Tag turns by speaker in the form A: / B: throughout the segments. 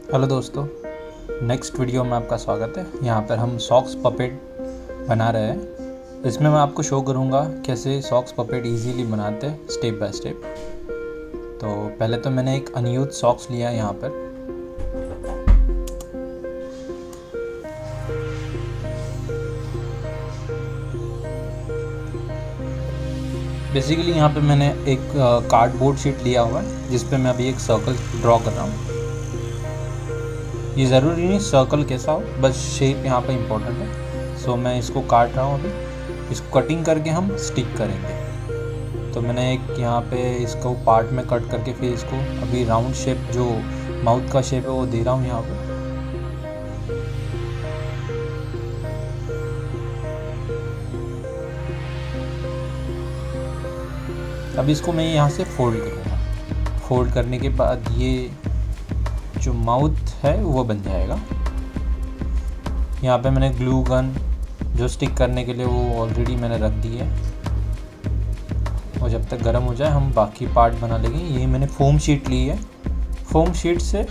A: Hello दोस्तों, next video में आपका स्वागत है। यहाँ पर हम सॉक्स पपेट बना रहे हैं। इसमें मैं आपको शो करूँगा कैसे सॉक्स पपेट इजीली बनाते हैं स्टेप बाय स्टेप। तो पहले तो मैंने एक अनयूज्ड सॉक्स लिया है यहाँ पर। बेसिकली यहाँ पे मैंने एक कार्डबोर्ड शीट लिया हुआ है जिस पे मैं अभी एक सर्कल ड्रॉ कर रहा हूँ। ये ज़रूरी नहीं सर्कल कैसा हो, बस शेप यहाँ पे इम्पोर्टेंट है। सो मैं इसको काट रहा हूँ अभी। इसको कटिंग करके हम स्टिक करेंगे। तो मैंने एक यहाँ पे इसको पार्ट में कट करके फिर इसको अभी राउंड शेप जो माउथ का शेप है वो दे रहा हूँ यहाँ पे। अब इसको मैं यहाँ से फोल्ड करूँगा। फोल्ड करने के बाद ये जो माउथ है वो बन जाएगा। यहाँ पे मैंने ग्लू गन जो स्टिक करने के लिए वो ऑलरेडी मैंने रख दी है, और जब तक गर्म हो जाए हम बाकी पार्ट बना लेंगे। ये मैंने फोम शीट ली है। फोम शीट से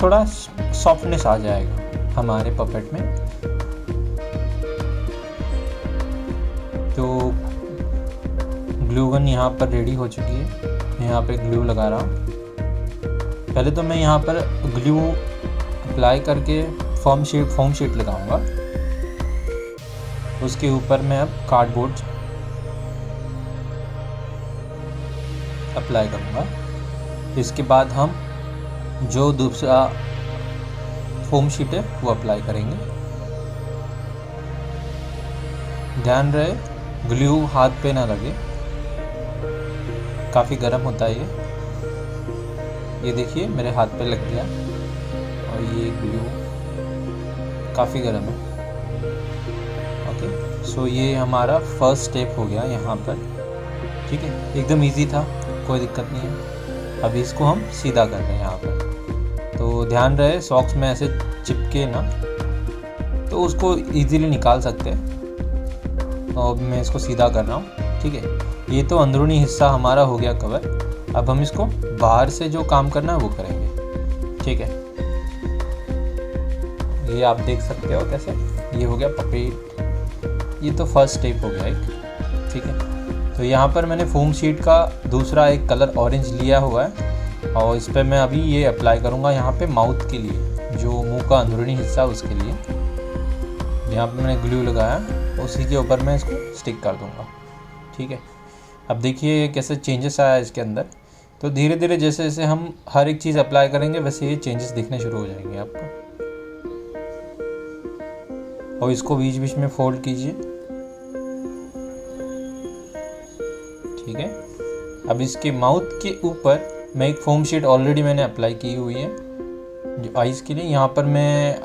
A: थोड़ा सॉफ्टनेस आ जाएगा हमारे पपेट में। तो ग्लू गन यहाँ पर रेडी हो चुकी है। मैं यहाँ पे ग्लू लगा रहा हूँ। पहले तो मैं यहाँ पर ग्लू अप्लाई करके फोम शीट लगाऊंगा। उसके ऊपर मैं अब कार्डबोर्ड अप्लाई करूंगा। इसके बाद हम जो दूसरा फोम शीट है वो अप्लाई करेंगे। ध्यान रहे ग्लू हाथ पे ना लगे, काफ़ी गर्म होता है ये देखिए मेरे हाथ पे लग गया, और ये ग्लू काफ़ी गर्म है। ओके, सो ये हमारा फर्स्ट स्टेप हो गया यहाँ पर। ठीक है, एकदम इजी था, कोई दिक्कत नहीं है। अभी इसको हम सीधा कर रहे हैं यहाँ पर। तो ध्यान रहे सॉक्स में ऐसे चिपके ना, तो उसको इजीली निकाल सकते हैं। और मैं इसको सीधा कर रहा हूँ। ठीक है, ये तो अंदरूनी हिस्सा हमारा हो गया कवर। अब हम इसको बाहर से जो काम करना है वो करेंगे। ठीक है, ये आप देख सकते हो कैसे ये हो गया पपेट। ये तो फर्स्ट स्टेप हो गया एक। ठीक है, तो यहाँ पर मैंने फोम शीट का दूसरा एक कलर ऑरेंज लिया हुआ है, और इस पर मैं अभी ये अप्लाई करूँगा यहाँ पे माउथ के लिए, जो मुंह का अंदरूनी हिस्सा उसके लिए। यहाँ पे मैंने ग्लू लगाया, उसी के ऊपर मैं इसको स्टिक कर दूँगा। ठीक है, अब देखिए कैसे चेंजेस आया इसके अंदर। तो धीरे धीरे जैसे जैसे हम हर एक चीज़ अप्लाई करेंगे वैसे ये चेंजेस दिखने शुरू हो जाएंगे आपको। और इसको बीच बीच में फोल्ड कीजिए। ठीक है, अब इसके माउथ के ऊपर मैं एक फोम शीट ऑलरेडी मैंने अप्लाई की हुई है जो आइज़ के लिए। यहाँ पर मैं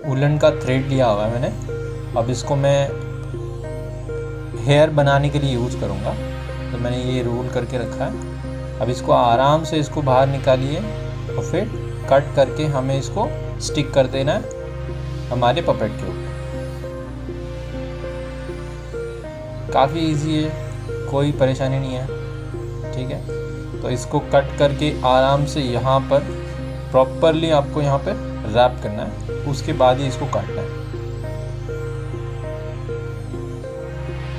A: वुलन का थ्रेड लिया हुआ है मैंने। अब इसको मैं हेयर बनाने के लिए यूज़ करूँगा, तो मैंने ये रोल करके रखा है। अब इसको आराम से इसको बाहर निकालिए और फिर कट करके हमें इसको स्टिक कर देना है हमारे पपेट के ऊपर। काफ़ी इजी है, कोई परेशानी नहीं है। ठीक है, तो इसको कट करके आराम से यहाँ पर प्रॉपरली आपको यहाँ पर रैप करना है, उसके बाद ही इसको काटना है।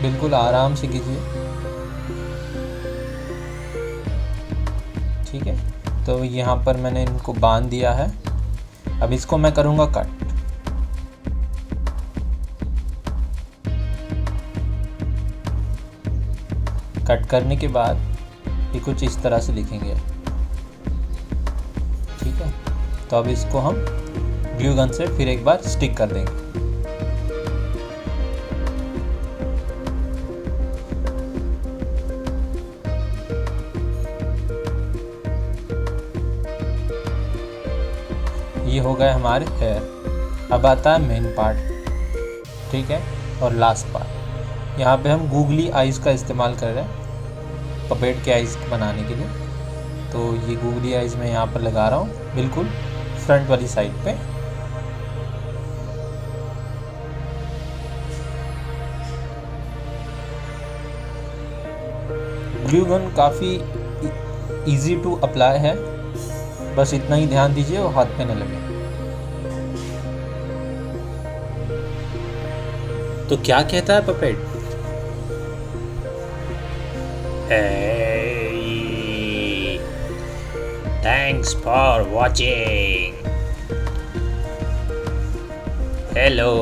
A: बिल्कुल आराम से कीजिए। ठीक है, तो यहाँ पर मैंने इनको बांध दिया है। अब इसको मैं करूँगा कट। कट करने के बाद ये कुछ इस तरह से दिखेंगे। ठीक है, तो अब इसको हम ग्लू गन से फिर एक बार स्टिक कर देंगे। ये हो गए हमारे हेयर। अब आता है मेन पार्ट। ठीक है, और लास्ट पार्ट। यहाँ पे हम गूगली आइज़ का इस्तेमाल कर रहे हैं पपेट के आइज़ बनाने के लिए। तो ये गूगली आइज़ मैं यहाँ पर लगा रहा हूँ बिल्कुल फ्रंट वाली साइड पे। ग्लू गन काफ़ी इजी टू अप्लाई है। बस इतना ही ध्यान दीजिए वो हाथ पे न लगे। तो क्या कहता है puppet? Hey, thanks for watching. Hello,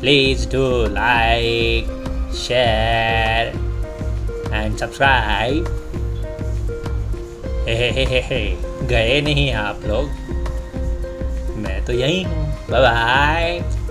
A: please do like, share and subscribe. हे गए नहीं आप लोग, मैं तो यहीं हूँ। Bye bye.